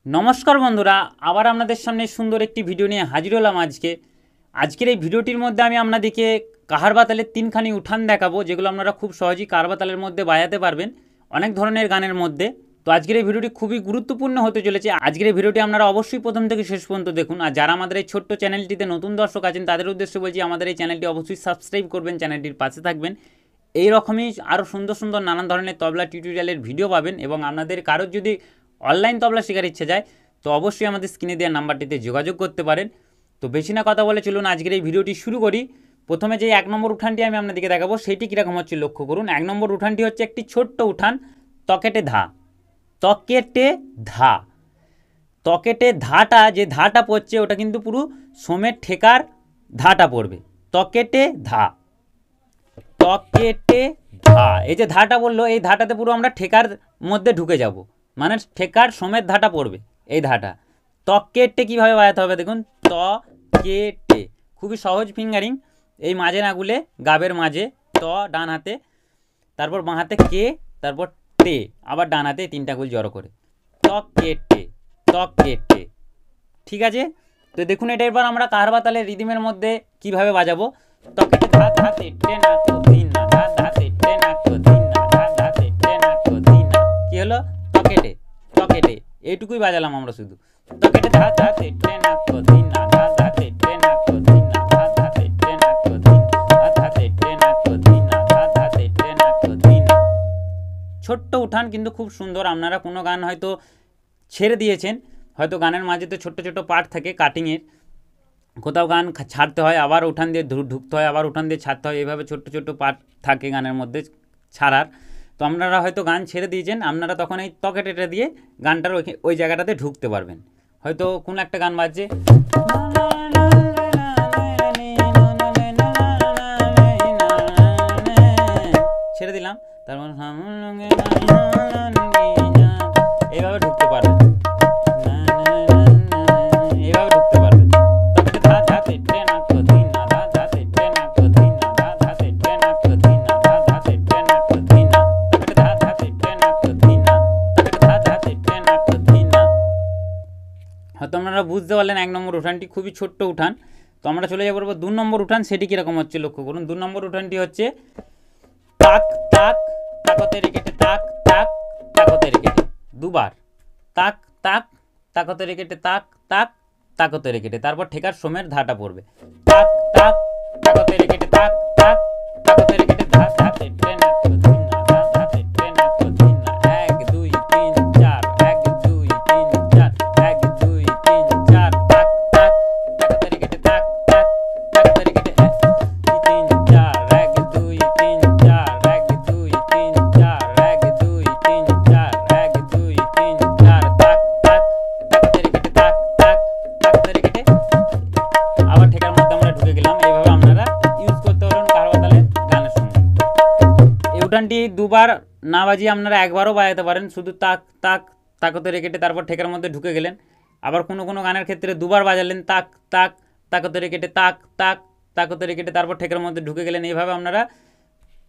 নমস্কার বন্ধুরা, আবার আপনাদের সামনে সুন্দর একটি ভিডিও নিয়ে হাজির হলাম। আজকের এই ভিডিওটির মধ্যে আমি আপনাদেরকে কাহার বাতালের তিনখানি উঠান দেখাবো, যেগুলো আপনারা খুব সহজেই কাহার বাতালের মধ্যে বাজাতে পারবেন অনেক ধরনের গানের মধ্যে। তো আজকের এই ভিডিওটি খুবই গুরুত্বপূর্ণ হতে চলেছে। আজকের এই ভিডিওটি আপনারা অবশ্যই প্রথম থেকে শেষ পর্যন্ত দেখুন। আর যারা আমাদের এই ছোট্ট চ্যানেলটিতে নতুন দর্শক আছেন তাদের উদ্দেশ্যে বলছি, আমাদের এই চ্যানেলটি অবশ্যই সাবস্ক্রাইব করবেন, চ্যানেলটির পাশে থাকবেন। এই রকমই আরও সুন্দর সুন্দর নানান ধরনের তবলা টিউটোরিয়ালের ভিডিও পাবেন। এবং আপনাদের কারোর যদি অনলাইন তবলা শেখার ইচ্ছে যায় তো অবশ্যই আমাদের স্ক্রিনে দেওয়া নাম্বারটিতে যোগাযোগ করতে পারেন। তো বেশি না কথা বলে চলুন আজকের এই ভিডিওটি শুরু করি। প্রথমে যে 1 নম্বর উঠানটি আমি আপনাদেরকে দেখাবো সেটি কীরকম হচ্ছে লক্ষ্য করুন। 1 নম্বর উঠানটি হচ্ছে একটি ছোট্ট উঠান, তকেটে ধা। তকেটে ধা, তকেটে ধাটা যে ধাটা পড়ছে ওটা কিন্তু পুরো সোমের ঠেকার ধাটা পড়বে। তকেটে ধা, তকেটে ধা। এই যে ধাটা বললো, এই ধাটাতে পুরো আমরা ঠেকার মধ্যে ঢুকে যাব, মানে ঠেকার সোমের ধাটা পড়বে এই ধাটা। তকেটে কীভাবে বাজাতে হবে দেখুন, ত কেটে, খুবই সহজ ফিঙ্গারিং। এই মাঝে না গুলে গাবের মাঝে ত ডান হাতে, তারপর বাঁ হাতে কে, তারপর টে, আবার ডান হাতে তিনটা গুল জড়ো করে তকেটে, তকেটে। ঠিক আছে, তো দেখুন এটা এবার আমরা কাহার বাতালের রিদিমের মধ্যে কিভাবে বাজাবো। তকেটে ধা ধা তে টে না তো দিন না, ধা ধা তে টে না তো দিন না, ধা ধা তে টে না তো দিন না। কি হলো? তকেটে, তকেটে, এইটুকুই বাজালাম আমরা শুধু। তকেটে ধা ধা তে টে না তো দিন না, ধা ধা তে টে না তো দিন না, ধা ধা তে টে না তো দিন না, ধা ধা তে টে না তো দিন না, ধা ধা তে টে না তো দিন না। ছোট্ট উঠান কিন্তু খুব সুন্দর। আপনারা কোনো গান হয়তো ছেড়ে দিয়েছেন, হয়তো গানের মাঝে তো ছোট্ট ছোট্ট পার্ট থাকে কাটিংয়ের, কোথাও গান ছাড়তে হয় আবার উঠান দিয়ে ঢুকতে হয়, আবার উঠান দিয়ে ছাড়তে হয়, এইভাবে ছোট্ট ছোট্ট পার্ট থাকে গানের মধ্যে ছাড়ার। তো আপনারা হয়তো গান ছেড়ে দিয়েছেন, আপনারা তখন এই তকেটেটা দিয়ে গানটার ওই জায়গাটাতে ঢুকতে পারবেন। হয়তো কোনো একটা গান বাজছে, ছেড়ে দিলাম, তারপর এইভাবে ঢুকতে পারবেন, এইভাবে ঢুকতে পারবেন। ধা ধা তে টে না তো দিন না, ধা ধা তে টে না তো দিন না, ধা ধা তে টে না তো দিন না, ধা ধা তে টে না তো দিন না, ধা ধা তে টে না তো দিন না, ধা ধা তে টে না তো দিন না। হয়তো আপনারা বুঝতে পারলেন 1 নম্বর উঠানটি খুবই ছোট্ট উঠান। তো আমরা চলে যাবো 2 নম্বর উঠান, সেটি কীরকম হচ্ছে লক্ষ্য করুন। 2 নম্বর উঠানটি হচ্ছে তাক তাক তাকতে রেখেটে, তাক তাক তাকতে রেখেটে, দুবার তাক তাক তাকতে রেখেটে, তাক তাক তাকতে রেখেটে, তারপর ঠেকার সোমের ধাটা পড়বে। তাক তাক তাকতে রেখেটে, তাক তাক তাকতে রেখেটে, ধা ধা তে টে না তো দিন না, ধা ধা তে টে না তো দিন না। 1 2 3 4, 1 2 3 4, 1 2 3 4, তাক তাক তাকতে রেখেটে, তাক তাক তাকতে রেখেটে, 3 4, 1 2 3 4, 1 2 3 4, 1 2 3 4, 1 2 3 4, তাক তাক তাকতে রেখেটে, তাক তাক তাকতে রেখেটে, আবার ঠেকার মধ্যে আমরা ঢুকে গেলাম। এইভাবে আপনারা ইউজ করতে পারবেন কাহার বাতালের গানের সঙ্গে। এই উঠানটি দুবার না বাজিয়ে আপনারা একবারও বাজাতে পারেন, শুধু তাক তাক তাকতে রেখেটে, তারপর ঠেকার মধ্যে ঢুকে গেলেন। আবার কোনো কোনো গানের ক্ষেত্রে দুবার বাজালেন, তাক তাক তাকতে রেখেটে, তাক তাক তাকতে রেখেটে, তারপর ঠেকার মধ্যে ঢুকে গেলেন। এইভাবে আপনারা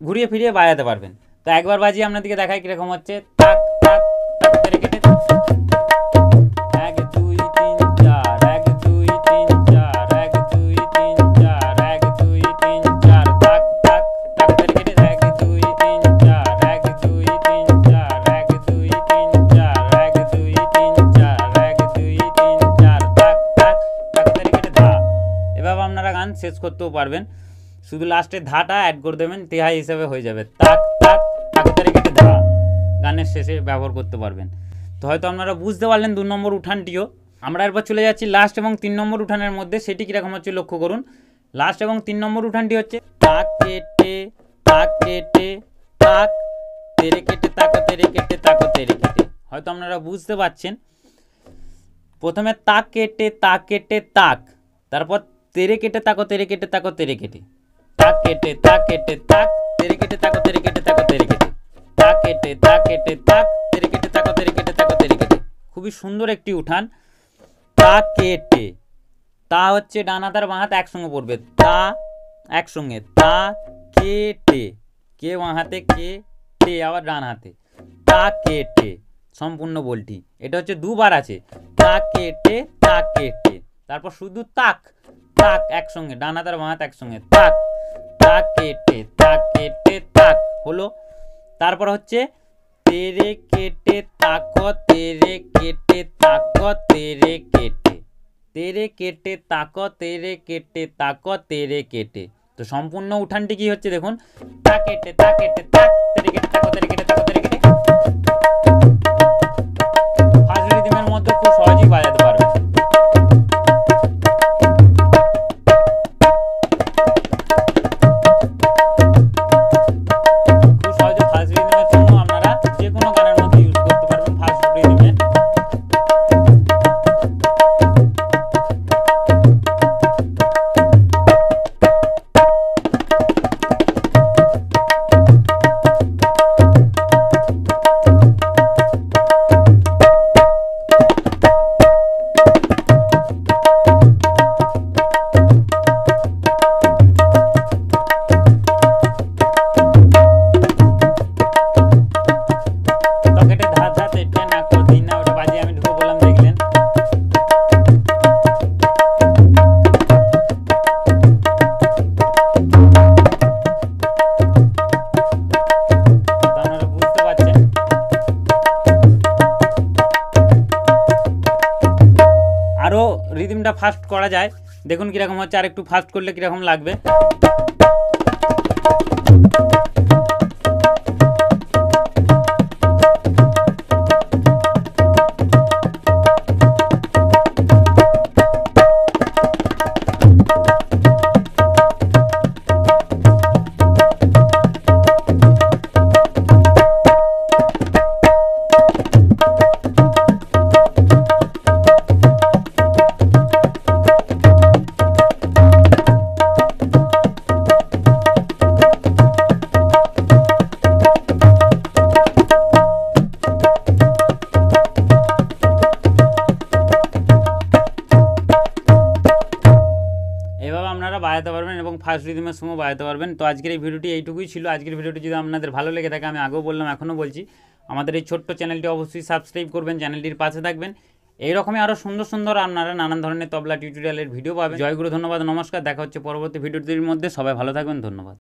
ঘুরিয়ে ফিরিয়ে বাজাতে পারবেন। তো একবার বাজিয়ে আপনাদেরকে দেখাই কীরকম হচ্ছে। তাক তাক তাকতে রেখেটে, 1 2 3 4, 1 2 3 4, 1 2 3 4, 1 2 3 4, তাক তাক তাকতে রেখেটে, 1 2 3 4, 1 2 3 4, 1 2 3 4, 1 2 3 4, 1 2 3 4, তাক তাক তাকতে রেখেটে, ধা। এভাবে আপনারা গান শেষ করতেও পারবেন, শুধু লাস্টে ধাটা অ্যাড করে দেবেন, তেহাই হিসেবে হয়ে যাবে। তাক তাক তাকতে রেখেটে, ধা গানের শেষে ব্যবহার করতে পারবেন। তো হয়তো আপনারা বুঝতে পারলেন 2 নম্বর উঠানটিও। আমরা এরপর চলে যাচ্ছি লাস্ট এবং 3 নম্বর উঠানের মধ্যে, সেটি কীরকম হচ্ছে লক্ষ্য করুন। লাস্ট এবং 3 নম্বর উঠানটি হচ্ছে তাক কেটে, তাক কেটে, তাক তেরে কেটে, তাকতে রেখেটে, তাকতে রেখেটে। হয়তো আপনারা বুঝতে পারছেন, প্রথমে তাক কেটে, তাক কেটে, তাক, তারপর তেরে কেটে, তাকতে রেখেটে, তাকতে রেখেটে, তাক কেটে, তাক কেটে, তাক তেরে কেটে, তাকতে রেখেটে, তাকতে রেখেটে, তাক কেটে, তাক কেটে, তাক তেরে কেটে, তাকতে রেখেটে, তাকতে রেখেটে। খুবই সুন্দর একটি উঠান। তা কেটে, তা হচ্ছে ডান হাত আর বাঁ হাত একসঙ্গে পড়বে, তা একসঙ্গে, তা কেটে, কে বাঁ হাতে, কে টে আবার ডান হাতে, তা কেটে, সম্পূর্ণ বলটি। এটা হচ্ছে দুবার আছে, তা কেটে তা কেটে, তারপর শুধু তাক তাক একসঙ্গে, ডান হাত আর বাঁ হাত একসঙ্গে, তাক তা কেটে তাক হলো। তারপর হচ্ছে তেরে কেটে তাক, তেরে কেটে তাক, তেরে কেটে, তেরে কেটে তাক, তেরে কেটে তাক, তেরে কেটে। তো সম্পূর্ণ উঠানটি কি হচ্ছে দেখুন, তা কেটে তাক, তেরে কেটে তাক, তেরে কেটে তাক, তেরে কেটে। ফার্স্ট রিদমের মধ্যে খুব সহজেই বাজাতে পারবেন। খুব সহজে ফার্স্ট রিদমের জন্য আপনারা যে কোনো গানের মধ্যে ইউজ করতে পারবেন ফার্স্ট রিদমে। পকেটে ধার ধার তেটে নাক দিনা, ওটা বাজিয়ে আমি ঢুকে বললাম, দেখলেন। আপনারা বুঝতে পারছেন। আরো রিদমটা ফাস্ট করা যায়, দেখুন কিরকম হচ্ছে, আর একটু ফাস্ট করলে কিরকম লাগবে। এভাবে আপনারা বাজাতে পারবেন এবং ফার্স্ট রিদমের সময় বাজাতে পারবেন। তো আজকের এই ভিডিওটি এইটুকুই ছিল। আজকের ভিডিওটি যদি আপনাদের ভালো লেগে থাকে, আমি আগেও বললাম এখনও বলছি, আমাদের এই ছোট্ট চ্যানেলটি অবশ্যই সাবস্ক্রাইব করবেন, চ্যানেলটির পাশে থাকবেন। এইরকমই আরও সুন্দর সুন্দর আপনারা নানান ধরনের তবলা টিউটোরিয়ালের ভিডিও পাবেন। জয়গুরু, ধন্যবাদ, নমস্কার। দেখা হচ্ছে পরবর্তী ভিডিওটির মধ্যে। সবাই ভালো থাকবেন, ধন্যবাদ।